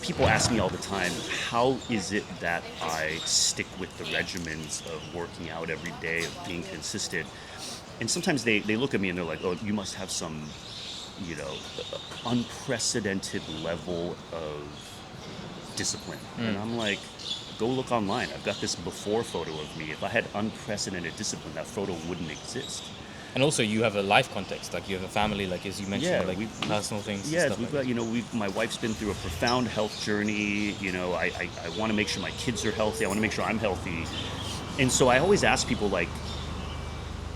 people ask me all the time, how is it that I stick with the regimens of working out every day, of being consistent? And sometimes they look at me and they're like, oh, you must have some, unprecedented level of discipline. And I'm like, go look online. I've got this before photo of me. If I had unprecedented discipline, that photo wouldn't exist. And also, you have a life context, like you have a family, like as you mentioned, personal things. Yeah, and stuff we've like got, my wife's been through a profound health journey. I want to make sure my kids are healthy. I want to make sure I'm healthy. And so I always ask people, like,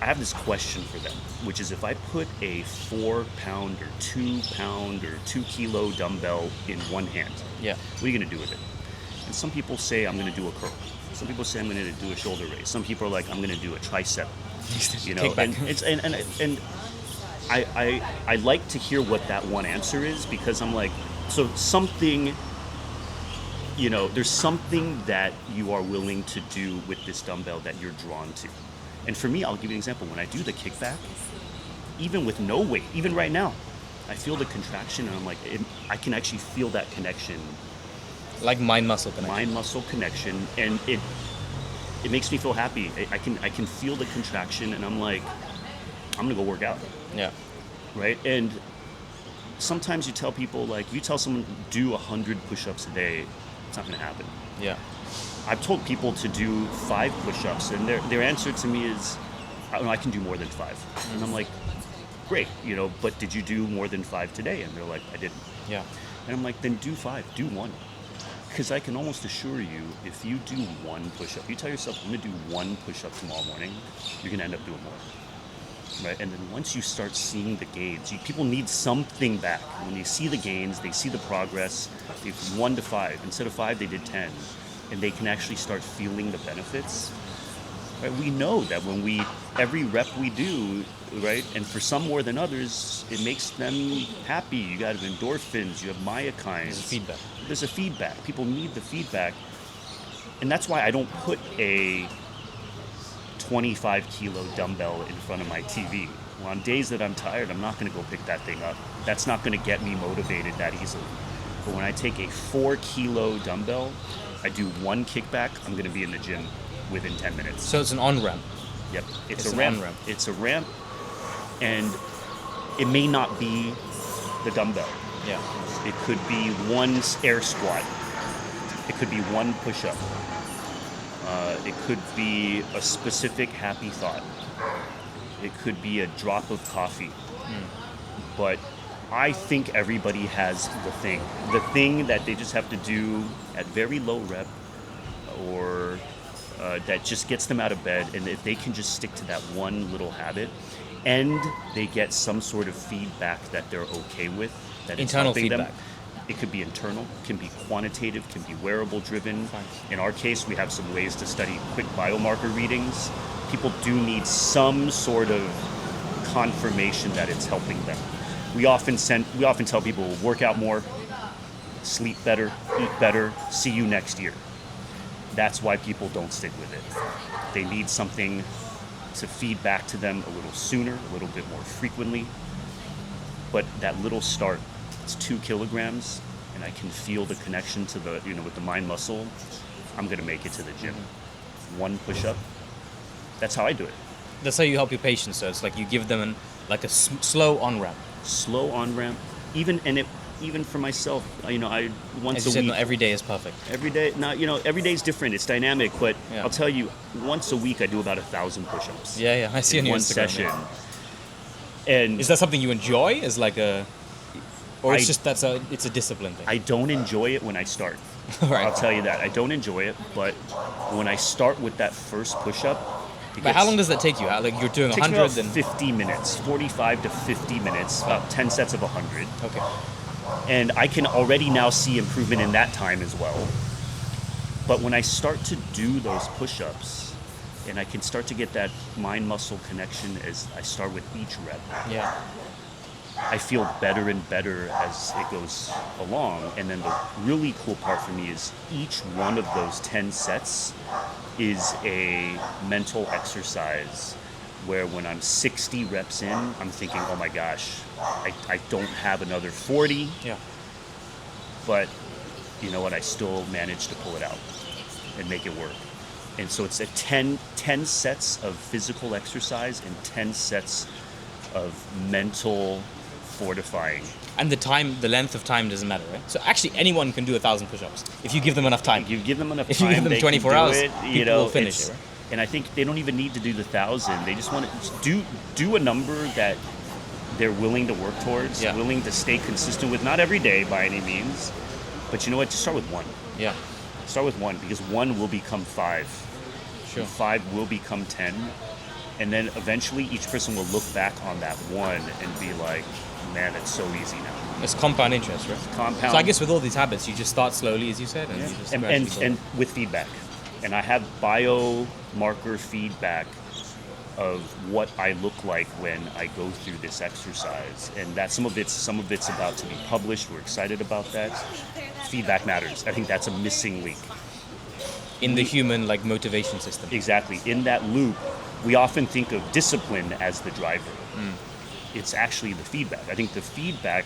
I have this question for them, which is if I put a 4-pound or 2-pound or 2-kilo dumbbell in one hand, Yeah. what are you going to do with it? And some people say I'm going to do a curl. Some people say I'm going to do a shoulder raise. Some people are like, I'm going to do a tricep. And I like to hear what that one answer is, because I'm like, so something, there's something that you are willing to do with this dumbbell that you're drawn to. And for me, I'll give you an example. When I do the kickback, even with no weight, even right now, I feel the contraction, and I'm like, I can actually feel that connection. Like mind-muscle connection. Mind-muscle connection, and it makes me feel happy. I can feel the contraction, and I'm like, I'm gonna go work out. Yeah. Right? And sometimes you tell people, like, if you tell someone do 100 push-ups a day, it's not gonna happen. Yeah. I've told people to do 5 push-ups, and their answer to me is, I can do more than 5. And I'm like, great, but did you do more than 5 today? And they're like, I didn't. Yeah. And I'm like, then do 5, do 1. Because I can almost assure you, if you do 1 push-up, you tell yourself, I'm going to do 1 push-up tomorrow morning, you're going to end up doing more. Right? And then once you start seeing the gains, people need something back. When they see the gains, they see the progress, from 1 to 5. Instead of 5, they did 10. And they can actually start feeling the benefits. Right? We know that when every rep we do, right, and for some more than others, it makes them happy. You got endorphins, you have myokines. There's a feedback. People need the feedback. And that's why I don't put a 25-kilo dumbbell in front of my TV. Well, on days that I'm tired, I'm not going to go pick that thing up. That's not going to get me motivated that easily. But when I take a 4-kilo dumbbell, I do 1 kickback, I'm going to be in the gym within 10 minutes. So it's an on-ramp. Yep. It's a ramp. On-ramp. It's a ramp, and it may not be the dumbbell. Yeah. It could be 1 air squat. It could be 1 push-up. It could be a specific happy thought. It could be a drop of coffee. But I think everybody has the thing that they just have to do at very low rep, or that just gets them out of bed. And if they can just stick to that one little habit, and they get some sort of feedback that they're okay with, that it's internal helping feedback. them. It could be internal, can be quantitative, can be wearable driven. In our case, we have some ways to study quick biomarker readings. People do need some sort of confirmation that it's helping them. We often tell people, work out more, sleep better, eat better, see you next year. That's why people don't stick with it. They need something to feed back to them a little sooner, a little bit more frequently. But that little start, it's 2 kilograms, and I can feel the connection to the, with the mind muscle. I'm going to make it to the gym. 1 push-up. That's how I do it. That's how you help your patients. So it's like you give them a slow on-ramp. Slow on-ramp. Even for myself, I once As you a said, week. not every day is perfect. Every day, every day is different. It's dynamic, but Yeah. I'll tell you, once a week I do about 1,000 push-ups. Yeah, I see on in your one Instagram. session. Yeah. And Is that something you enjoy? Is like or it's just it's a discipline thing? I don't enjoy it when I start. Right. I'll tell you that. I don't enjoy it, but when I start with that first push-up, But how long does that take you? Like you're doing it takes me 100 about 50 minutes, 45 to 50 minutes, about 10 sets of 100. Okay. And I can already now see improvement in that time as well. But when I start to do those push-ups, and I can start to get that mind-muscle connection as I start with each rep, Yeah. I feel better and better as it goes along. And then the really cool part for me is each one of those 10 sets is a mental exercise where when I'm 60 reps in, I'm thinking, oh my gosh, I don't have another 40. Yeah. But you know what, I still managed to pull it out and make it work. And so it's 10 sets of physical exercise and 10 sets of mental fortifying. And the length of time doesn't matter, right? So actually anyone can do 1,000 push-ups if you give them enough time. If you give them enough time, if you give them 24 hours, people will finish it, right? And I think they don't even need to do the 1,000. They just want to do a number that they're willing to work towards, willing to stay consistent with. Not every day by any means, but you know what? Just start with one. Yeah. Start with one, because one will become 5. Sure. And 5 will become 10. And then eventually each person will look back on that one and be like, man, it's so easy now. It's compound interest, right? Compound. So I guess with all these habits, you just start slowly, as you said, and you just and with feedback. And I have biomarker feedback of what I look like when I go through this exercise, and that some of it's about to be published. We're excited about that. Feedback matters. I think that's a missing link in the human motivation system. Exactly. In that loop, we often think of discipline as the driver. It's actually the feedback. I think the feedback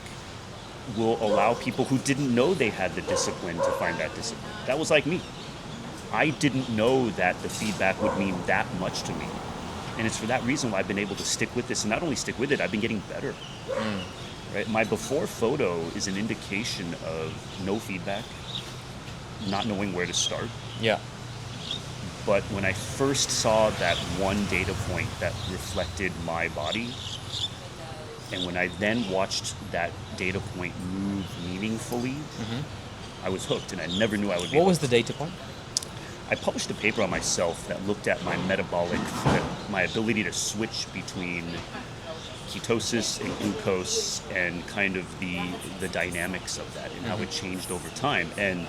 will allow people who didn't know they had the discipline to find that discipline. That was like me. I didn't know that the feedback would mean that much to me. And it's for that reason why I've been able to stick with this. And not only stick with it, I've been getting better. Right? My before photo is an indication of no feedback, not knowing where to start. Yeah. But when I first saw that one data point that reflected my body, and when I then watched that data point move meaningfully, I was hooked, and I never knew I would be. What was the data point? I published a paper on myself that looked at my metabolic, my ability to switch between ketosis and glucose, and kind of the dynamics of that and how it changed over time. And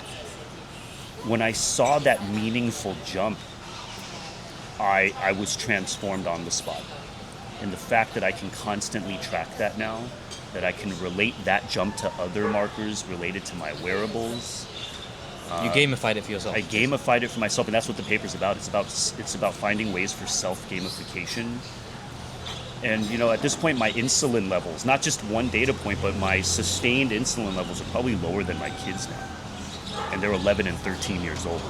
when I saw that meaningful jump, I was transformed on the spot. And the fact that I can constantly track that now, that I can relate that jump to other markers related to my wearables. You gamified it for yourself. I gamified it for myself, and that's what the paper's about. It's about finding ways for self-gamification. And at this point, my insulin levels, not just one data point, but my sustained insulin levels are probably lower than my kids now. And they're 11 and 13 years old.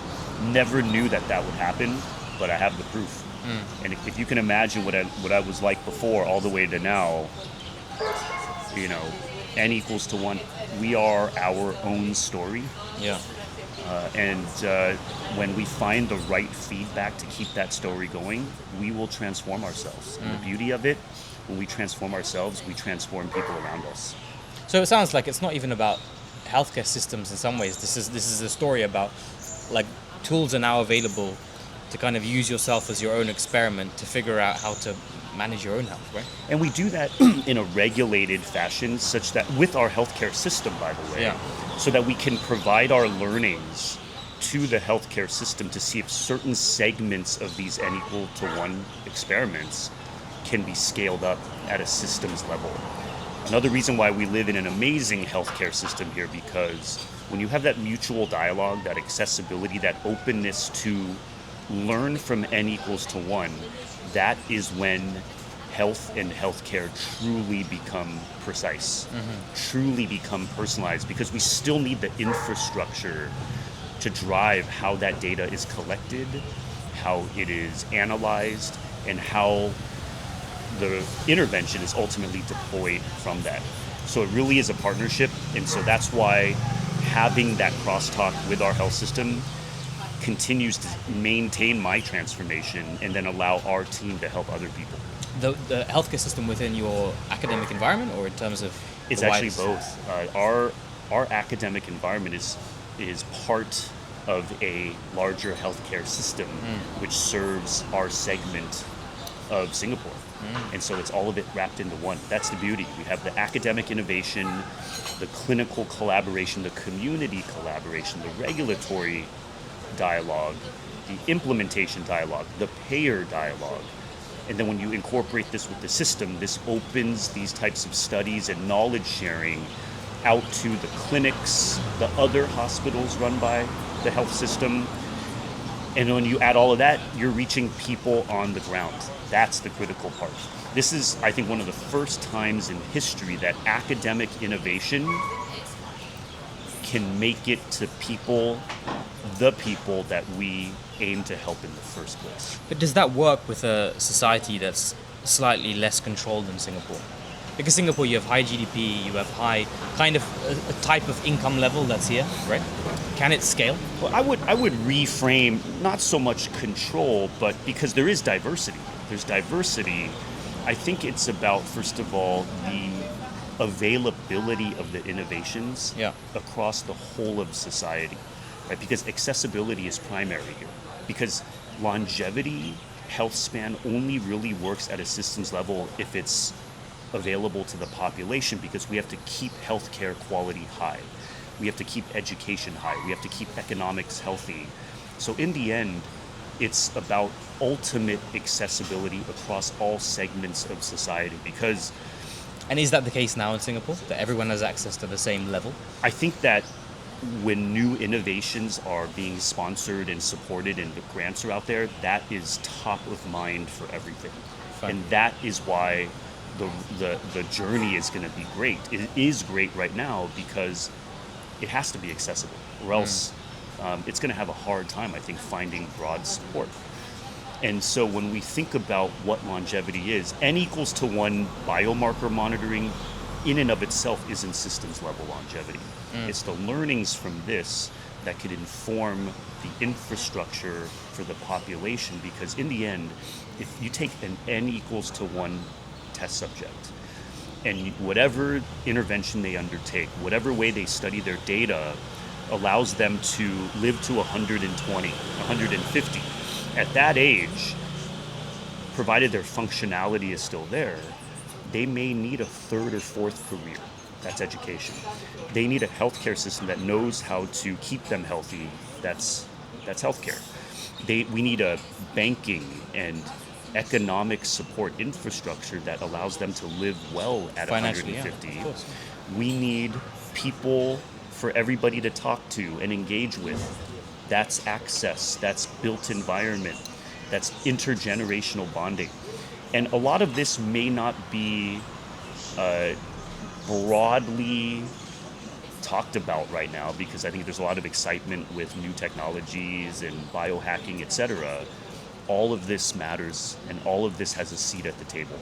Never knew that would happen, but I have the proof. And if you can imagine what I was like before all the way to now, n equals to 1. We are our own story. Yeah. And when we find the right feedback to keep that story going, we will transform ourselves. And the beauty of it, when we transform ourselves, we transform people around us. So it sounds like it's not even about healthcare systems in some ways. This is a story about tools are now available to kind of use yourself as your own experiment to figure out how to manage your own health, right? And we do that in a regulated fashion, such that with our healthcare system, by the way, so that we can provide our learnings to the healthcare system to see if certain segments of these n equal to 1 experiments can be scaled up at a systems level. Another reason why we live in an amazing healthcare system here, because when you have that mutual dialogue, that accessibility, that openness to learn from n equals to 1, that is when health and healthcare truly become precise, truly become personalized, because we still need the infrastructure to drive how that data is collected, how it is analyzed, and how the intervention is ultimately deployed from that. So it really is a partnership, and so that's why having that crosstalk with our health system continues to maintain my transformation and then allow our team to help other people. The healthcare system within your academic environment, or in terms of it's actually both. Our academic environment is part of a larger healthcare system which serves our segment of Singapore. And so it's all of it wrapped into one. That's the beauty. We have the academic innovation, the clinical collaboration, the community collaboration, the regulatory dialogue, the implementation dialogue, the payer dialogue. And then when you incorporate this with the system, this opens these types of studies and knowledge sharing out to the clinics, the other hospitals run by the health system. And when you add all of that, you're reaching people on the ground. That's the critical part. This is, I think, one of the first times in history that academic innovation can make it to the people that we aim to help in the first place. But does that work with a society that's slightly less controlled than Singapore? Because Singapore, you have high GDP, you have high kind of a type of income level that's here, right? Can it scale? Well, I would reframe not so much control, but because there is diversity. There's diversity. I think it's about, first of all, the availability of the innovations across the whole of society, right? Because accessibility is primary here. Because longevity, health span only really works at a systems level if it's available to the population, because we have to keep healthcare quality high. We have to keep education high. We have to keep economics healthy. So in the end, it's about ultimate accessibility across all segments of society. Because, and is that the case now in Singapore, that everyone has access to the same level? I think that when new innovations are being sponsored and supported and the grants are out there, that is top of mind for everything. Fine. And that is why the journey is going to be great. It is great right now because it has to be accessible, or else it's going to have a hard time, I think, finding broad support. And so when we think about what longevity is, N=1 biomarker monitoring in and of itself isn't systems level longevity. It's the learnings from this that could inform the infrastructure for the population, because in the end, if you take an N=1 test subject, and whatever intervention they undertake, whatever way they study their data, allows them to live to 120, 150. At that age, provided their functionality is still there, they may need a third or fourth career. That's education. They need a healthcare system that knows how to keep them healthy. That's healthcare. We need a banking and economic support infrastructure that allows them to live well at 150. Yeah, we need people for everybody to talk to and engage with. That's access, that's built environment, that's intergenerational bonding. And a lot of this may not be broadly talked about right now, because I think there's a lot of excitement with new technologies and biohacking, etc. All of this matters, and all of this has a seat at the table.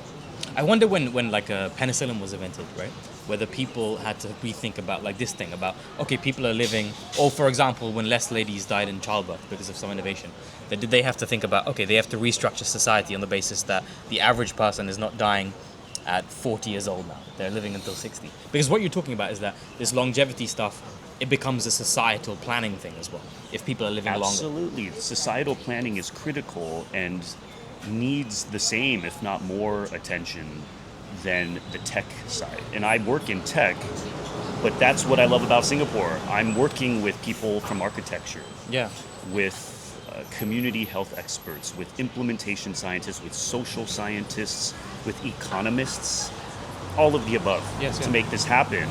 I wonder when like penicillin was invented, right? Whether people had to rethink about like this thing about, okay, people are living, or for example, when less ladies died in childbirth because of some innovation, did they have to think about, okay, they have to restructure society on the basis that the average person is not dying at 40 years old now. They're living until 60. Because what you're talking about is that this longevity stuff, it becomes a societal planning thing as well, if people are living longer. Absolutely. Societal planning is critical and needs the same, if not more, attention than the tech side. And I work in tech, but that's what I love about Singapore. I'm working with people from architecture, with community health experts, with implementation scientists, with social scientists, with economists, all of the above to make this happen.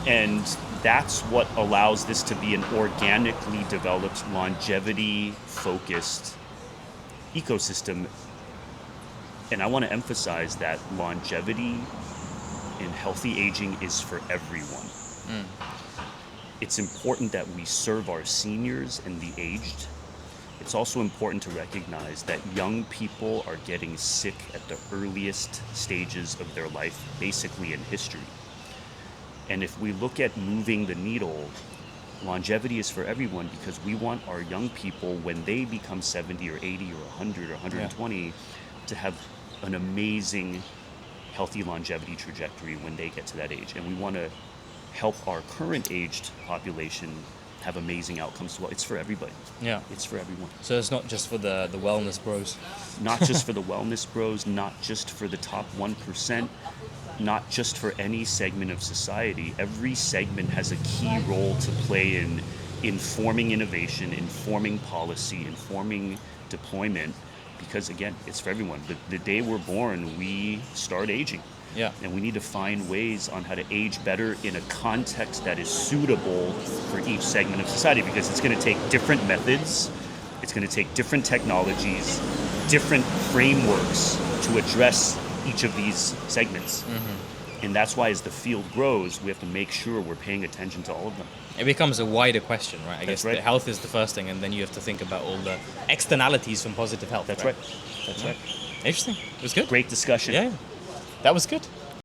And that's what allows this to be an organically developed, longevity-focused ecosystem. And I want to emphasize that longevity in healthy aging is for everyone. It's important that we serve our seniors and the aged. It's also important to recognize that young people are getting sick at the earliest stages of their life, basically in history. And if we look at moving the needle, longevity is for everyone, because we want our young people, when they become 70 or 80 or 100 or 120, to have an amazing, healthy longevity trajectory when they get to that age. And we want to help our current aged population have amazing outcomes as well. It's for everybody. Yeah. It's for everyone. So it's not just for the wellness bros. Not just for the wellness bros, not just for the top 1%, not just for any segment of society. Every segment has a key role to play in informing innovation, informing policy, informing deployment, because again, it's for everyone. The day we're born, we start aging. Yeah. And we need to find ways on how to age better in a context that is suitable for each segment of society, because it's going to take different methods, it's going to take different technologies, different frameworks to address each of these segments. And that's why as the field grows, we have to make sure we're paying attention to all of them. It becomes a wider question, right? I That's guess right. the health is the first thing, and then you have to think about all the externalities from positive health. That's right. That's right. Interesting. It was good. Great discussion. Yeah, that was good.